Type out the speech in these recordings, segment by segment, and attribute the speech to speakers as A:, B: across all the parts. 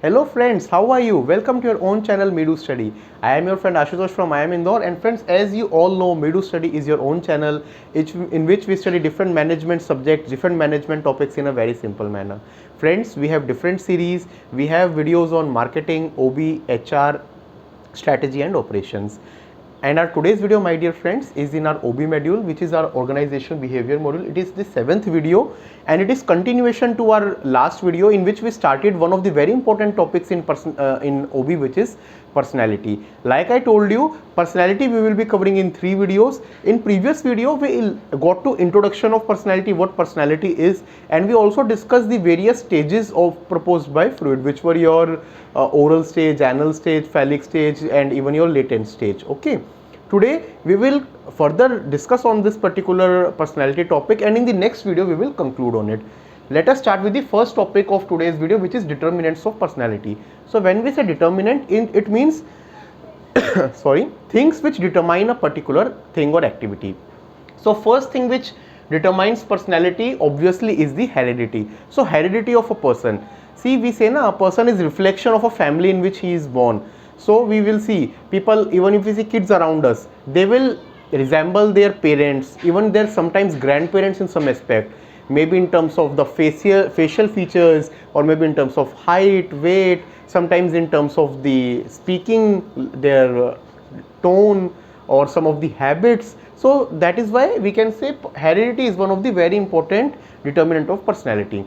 A: Hello friends, how are you? Welcome to your own channel Medu Study. I am your friend Ashutosh from I am Indore, and friends, as you all know, Medu Study is your own channel in which we study different management subjects, different management topics in a very simple manner. Friends, we have different series. We have videos on marketing, OB, HR, strategy and operations. And our today's video, my dear friends, is in our OB module, which is our organization behavior module. It is the 7th video, and it is continuation to our last video in which we started one of the very important topics in OB, which is personality. Like I told you, personality we will be covering in 3 videos. In previous video, we got to introduction of personality, what personality is, and we also discussed the various stages of proposed by Freud, which were your oral stage, anal stage, phallic stage, and even your latent stage. Okay, today we will further discuss on this particular personality topic, and in the next video we will conclude on it. Let us start with the first topic of today's video, which is determinants of personality. So when we say determinant, it means sorry, things which determine a particular thing or activity. So first thing which determines personality obviously is the heredity. So heredity of a person. See, we say na, a person is reflection of a family in which he is born. So we will see people, even if we see kids around us, they will resemble their parents, even their sometimes grandparents in some aspect, maybe in terms of the facial features, or maybe in terms of height, weight, sometimes in terms of the speaking, their tone, or some of the habits. So that is why we can say heredity is one of the very important determinant of personality.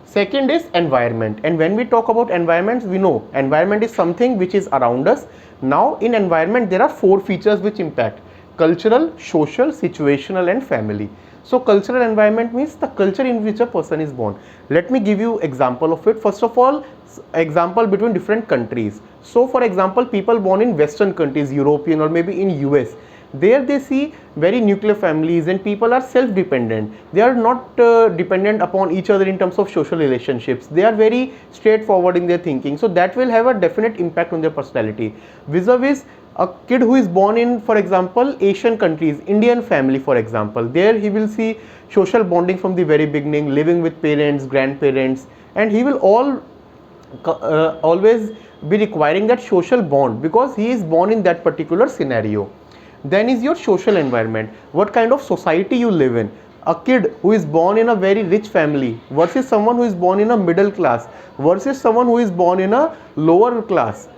A: Second is environment, and when we talk about environments, we know environment is something which is around us. Now in environment there are 4 features which impact: cultural, social, situational and family. So cultural environment means the culture in which a person is born. Let me give you example of it. First of all, example between different countries. So for example, people born in western countries, European or maybe in US, there they see very nuclear families and people are self-dependent. They are not dependent upon each other in terms of social relationships. They are very straightforward in their thinking, so that will have a definite impact on their personality. Vis-a-vis a kid who is born in, for example, Asian countries, Indian family for example, there he will see social bonding from the very beginning, living with parents, grandparents, and he will always be requiring that social bond because he is born in that particular scenario. Then is your social environment, what kind of society you live in. A kid who is born in a very rich family versus someone who is born in a middle class versus someone who is born in a lower class,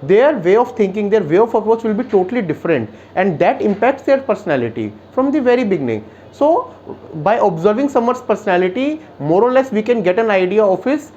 A: their way of thinking, their way of approach will be totally different, and that impacts their personality from the very beginning. So by observing someone's personality, more or less we can get an idea of his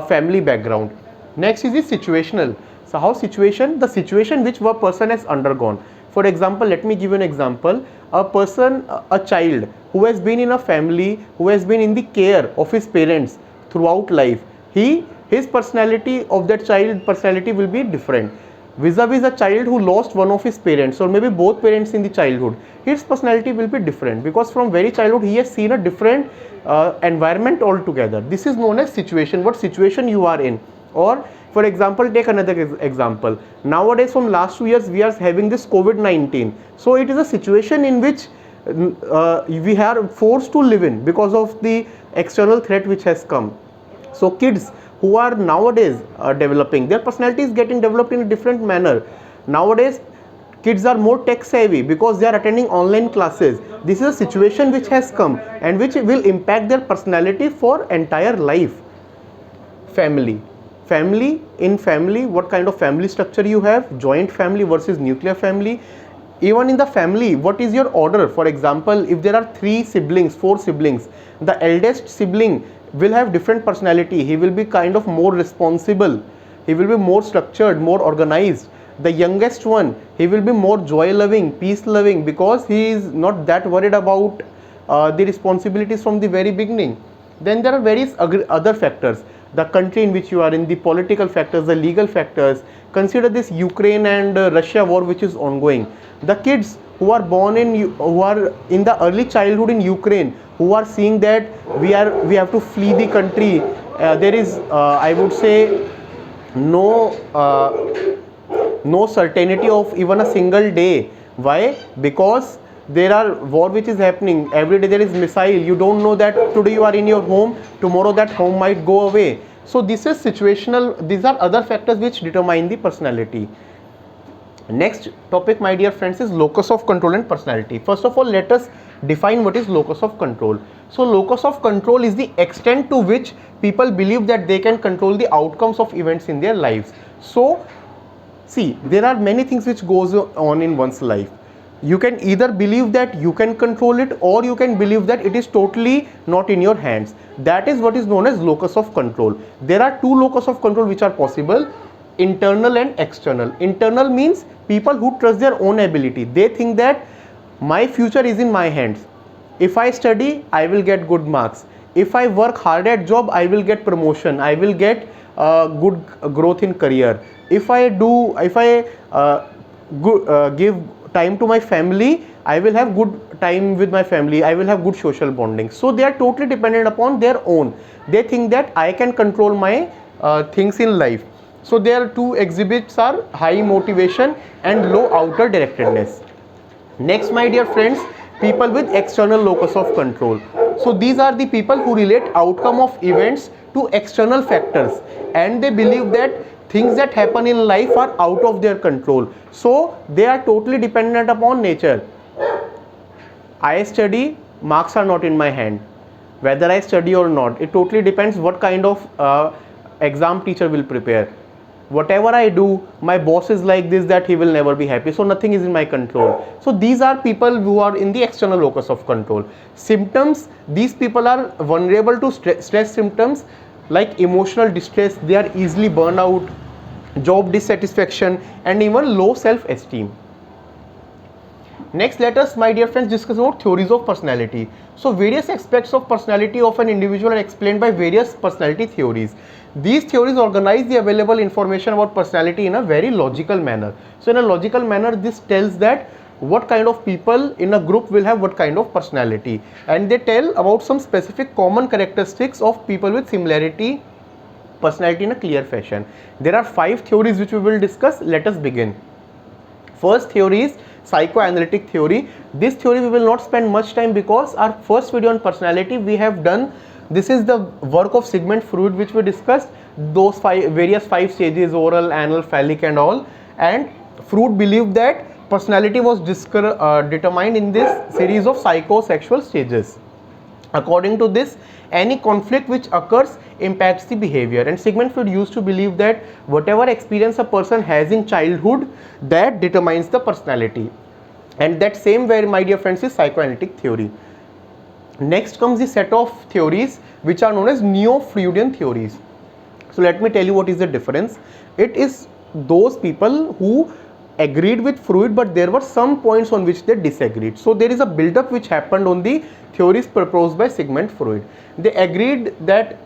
A: family background. Next is the situational. So how situation, the situation which one person has undergone. For example, let me give you an example. A person, a child who has been in a family, who has been in the care of his parents throughout life, his personality of that child personality will be different. Vis-a-vis a child who lost one of his parents or maybe both parents in the childhood, his personality will be different because from very childhood he has seen a different environment altogether. This is known as situation, what situation you are in. Or for example, take another example. Nowadays from last 2 years we are having this COVID-19. So it is a situation in which we are forced to live in because of the external threat which has come. So kids who are nowadays developing, their personality is getting developed in a different manner. Nowadays kids are more tech savvy because they are attending online classes. This is a situation which has come and which will impact their personality for entire life. Family, in family, what kind of family structure you have, joint family versus nuclear family. Even in the family, what is your order? For example, if there are 3 siblings, 4 siblings, the eldest sibling will have different personality. He will be kind of more responsible, he will be more structured, more organized. The youngest one, he will be more joy loving, peace loving, because he is not that worried about the responsibilities from the very beginning. Then there are various other factors, the country in which you are in, the political factors, the legal factors. Consider this Ukraine and Russia war which is ongoing. The kids who are born in, who are in the early childhood in Ukraine, who are seeing that we have to flee the country, there is I would say no certainty of even a single day. Why? Because there are war which is happening every day, there is missile, you don't know that today you are in your home, tomorrow that home might go away. So this is situational, these are other factors which determine the personality. Next topic, my dear friends, is locus of control and personality. First of all, let us define what is locus of control. So locus of control is the extent to which people believe that they can control the outcomes of events in their lives. So see, there are many things which goes on in one's life. You can either believe that you can control it, or you can believe that it is totally not in your hands. That is what is known as locus of control. There are two locus of control which are possible: internal and external. Internal means people who trust their own ability. They think that my future is in my hands. If I study, I will get good marks. If I work hard at job, I will get promotion. I will get good growth in career. If I give time to my family, I will have good time with my family. I will have good social bonding. So they are totally dependent upon their own. They think that I can control my things in life. So their two exhibits are high motivation and low outer directedness. Next, my dear friends, people with external locus of control. So these are the people who relate outcome of events to external factors, and they believe that things that happen in life are out of their control. So they are totally dependent upon nature. I study, marks are not in my hand. Whether I study or not, it totally depends what kind of exam teacher will prepare. Whatever I do, my boss is like this, that he will never be happy. So nothing is in my control. So these are people who are in the external locus of control. Symptoms, these people are vulnerable to stress symptoms like emotional distress. They are easily burned out, job dissatisfaction, and even low self-esteem. Next, let us, my dear friends, discuss about theories of personality. So various aspects of personality of an individual are explained by various personality theories. These theories organize the available information about personality in a very logical manner. So in a logical manner, this tells that what kind of people in a group will have what kind of personality, and they tell about some specific common characteristics of people with similarity personality in a clear fashion. There are 5 theories which we will discuss. Let us begin. First theory is psychoanalytic theory. This theory we will not spend much time because our first video on personality we have done. This is the work of Sigmund Freud, which we discussed those various 5 stages: oral, anal, phallic and all. And Freud believed that personality was determined in this series of psychosexual stages. According to this, any conflict which occurs impacts the behavior, and Sigmund Freud used to believe that whatever experience a person has in childhood, that determines the personality. And that same way, my dear friends, is psychoanalytic theory. Next comes the set of theories which are known as neo-Freudian theories. So let me tell you what is the difference. It is those people who agreed with Freud, but there were some points on which they disagreed. So there is a build-up which happened on the theories proposed by Sigmund Freud. They agreed that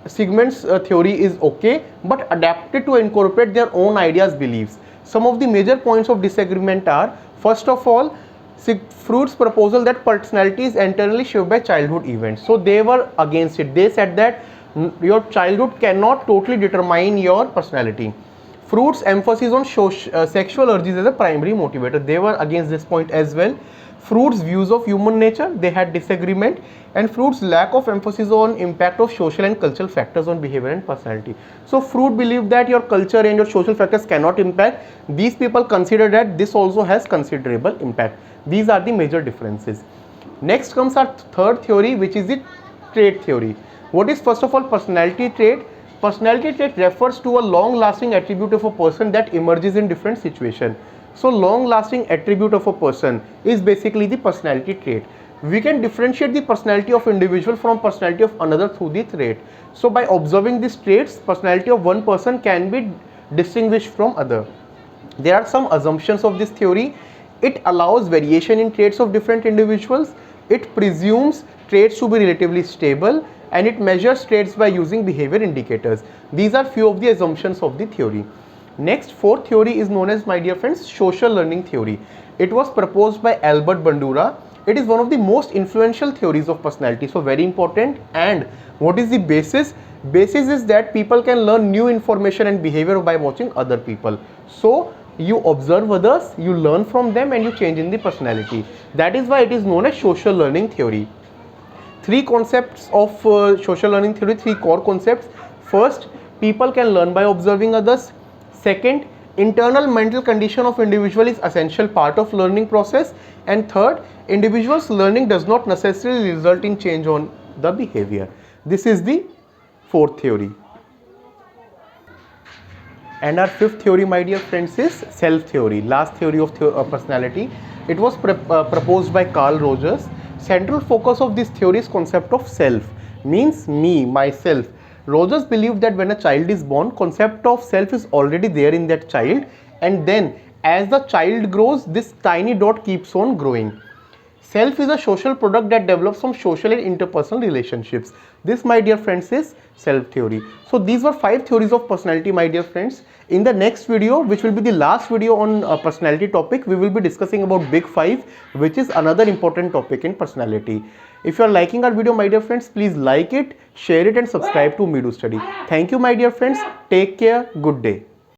A: Sigmund's theory is okay, but adapted to incorporate their own ideas, beliefs. Some of the major points of disagreement are, first of all, Freud's proposal that personality is entirely shaped by childhood events. So they were against it. They said that your childhood cannot totally determine your personality. Freud's emphasis on sexual urges as a primary motivator. They were against this point as well. Freud's views of human nature, they had disagreement, and Freud's lack of emphasis on impact of social and cultural factors on behavior and personality. So Freud believed that your culture and your social factors cannot impact. These people consider that this also has considerable impact. These are the major differences. Next comes our third theory, which is the trait theory. What is first of all personality trait? Personality trait refers to a long-lasting attribute of a person that emerges in different situations. So long-lasting attribute of a person is basically the personality trait. We can differentiate the personality of individual from personality of another through the trait. So by observing these traits, personality of one person can be distinguished from other. There are some assumptions of this theory. It allows variation in traits of different individuals. It presumes traits to be relatively stable, and it measures traits by using behavior indicators. These are few of the assumptions of the theory. Next, fourth theory is known as, my dear friends, social learning theory. It was proposed by Albert Bandura. It is one of the most influential theories of personality, so very important. And what is the basis? Basis is that people can learn new information and behavior by watching other people. So you observe others, you learn from them, and you change in the personality. That is why it is known as social learning theory. Three concepts of social learning theory, 3 core concepts. First, people can learn by observing others. Second, internal mental condition of individual is essential part of learning process. And third, individuals learning does not necessarily result in change on the behavior. This is the fourth theory. And our fifth theory, my dear friends, is self theory, last theory of personality. It was proposed by Carl Rogers. Central focus of this theory is concept of self, means me, myself. Rogers believed that when a child is born, concept of self is already there in that child, and then as the child grows, this tiny dot keeps on growing. Self is a social product that develops from social and interpersonal relationships. This, my dear friends, is self theory. So these were 5 theories of personality, my dear friends. In the next video, which will be the last video on personality topic, we will be discussing about Big 5, which is another important topic in personality. If you are liking our video, my dear friends, please like it, share it and subscribe to Meedu Study. Thank you, my dear friends. Take care. Good day.